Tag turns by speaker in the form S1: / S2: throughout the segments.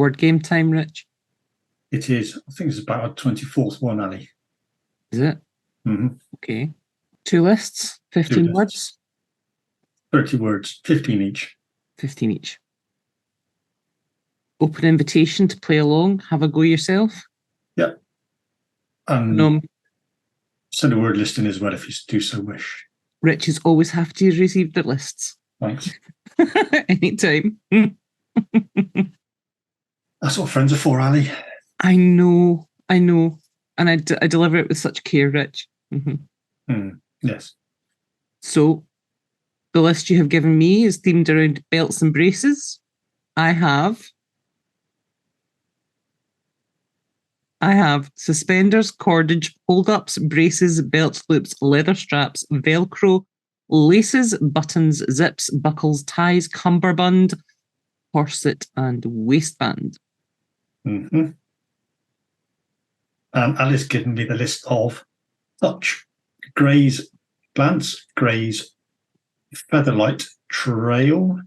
S1: Word game time, Rich?
S2: It is. I think it's about our 24th one, Ali.
S1: Is it?
S2: Mm-hmm.
S1: Okay. 2 lists, 15
S2: 2
S1: words?
S2: 30 words, 15 each.
S1: 15 each. Open invitation to play along. Have a go yourself.
S2: Yep. And
S1: No,
S2: send a word list in as well if you do so wish.
S1: Rich is always happy to receive the lists.
S2: Thanks.
S1: Anytime.
S2: That's what friends are for, Ali.
S1: I know. And I deliver it with such care, Rich.
S2: Yes.
S1: So, the list you have given me is themed around belts and braces. I have suspenders, cordage, hold-ups, braces, belt loops, leather straps, Velcro, laces, buttons, zips, buckles, ties, cumberbund, corset, and waistband.
S2: Mm-hmm. And Ali's given me the list of Touch, Graze, Glance, Graze, Featherlight, Trail,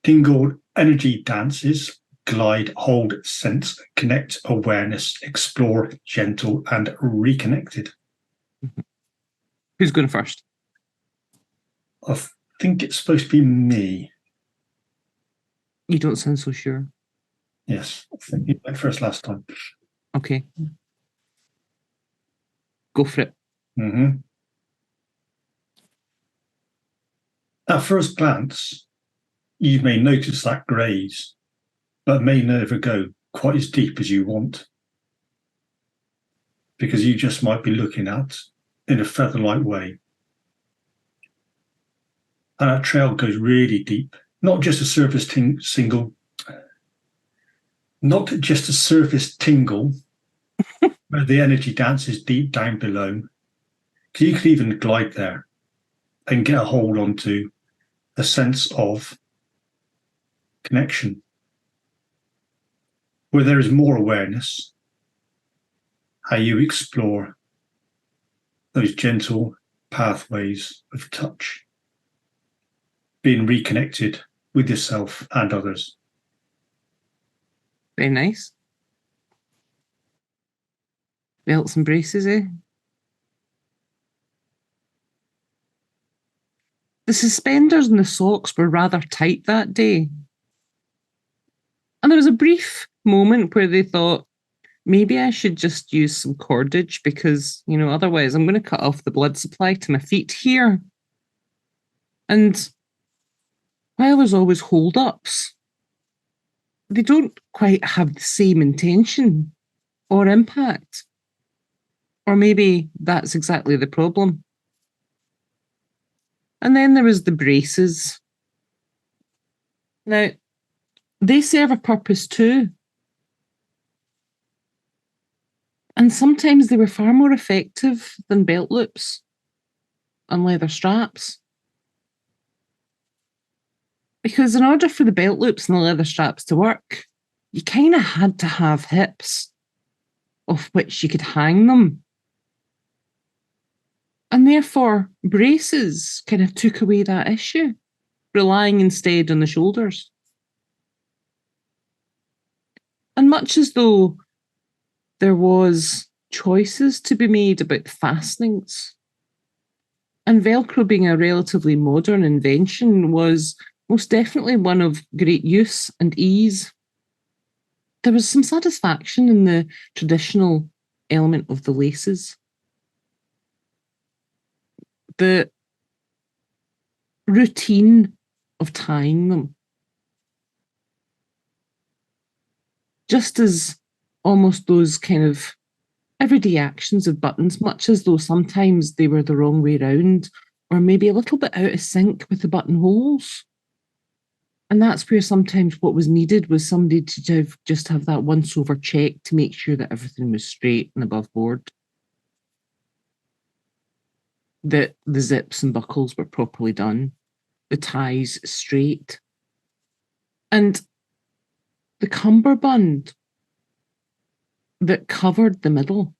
S2: Tingle, Energy Dances, Glide, Hold, Sense, Connect, Awareness, Explore, Gentle, and Reconnected.
S1: Who's going first?
S2: I think it's supposed to be me.
S1: You don't sound so sure.
S2: Yes, I think you went first last time.
S1: Okay. Go for it.
S2: Mm-hmm. At first glance, you may notice that graze, but may never go quite as deep as you want, because you just might be looking at in a featherlight way. And that trail goes really deep, not just a surface tingle, where the energy dance is deep down below. Because you could even glide there and get a hold onto a sense of connection, where there is more awareness, how you explore those gentle pathways of touch, being reconnected with yourself and others.
S1: Very nice. Belts and braces, eh? The suspenders and the socks were rather tight that day. And there was a brief moment where they thought, maybe I should just use some cordage because, otherwise I'm going to cut off the blood supply to my feet here. And while there's always hold-ups, they don't quite have the same intention or impact. Or maybe that's exactly the problem. And then there was the braces. Now, they serve a purpose too. And sometimes they were far more effective than belt loops and leather straps. Because in order for the belt loops and the leather straps to work, you kind of had to have hips off which you could hang them. And therefore, braces kind of took away that issue, relying instead on the shoulders. And much as though there was choices to be made about the fastenings, and Velcro being a relatively modern invention was most definitely one of great use and ease, there was some satisfaction in the traditional element of the laces. The routine of tying them. Just as almost those kind of everyday actions of buttons, much as though sometimes they were the wrong way round, or maybe a little bit out of sync with the buttonholes. And that's where sometimes what was needed was somebody to just have that once-over check to make sure that everything was straight and above board. That the zips and buckles were properly done, the ties straight. And the cumberbund that covered the middle.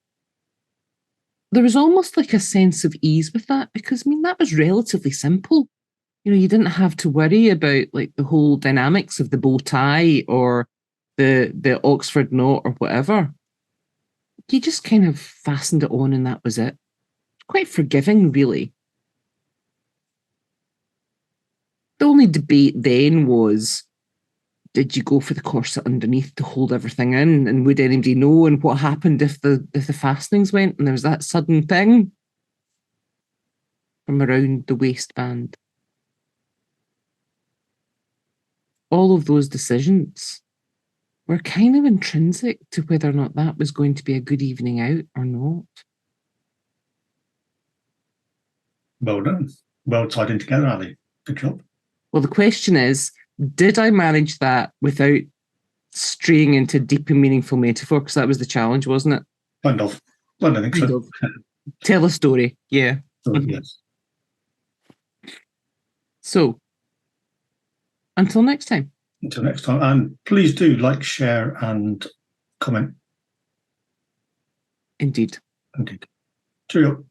S1: There was almost like a sense of ease with that because, that was relatively simple. You didn't have to worry about like the whole dynamics of the bow tie or the Oxford note or whatever. You just kind of fastened it on and that was it. Quite forgiving, really. The only debate then was, did you go for the corset underneath to hold everything in? And would anybody know? And what happened if the fastenings went and there was that sudden thing from around the waistband? All of those decisions were kind of intrinsic to whether or not that was going to be a good evening out or not.
S2: Well done. Well tied in together, Ali. Good job.
S1: Well, the question is, did I manage that without straying into deep and meaningful metaphor? Because that was the challenge, wasn't it?
S2: Kind of. Well, I think
S1: kind
S2: so.
S1: Of. Tell a story. Yeah.
S2: Yes.
S1: So, until next time.
S2: Until next time. And please do like, share, and comment.
S1: Indeed.
S2: Indeed. Cheerio.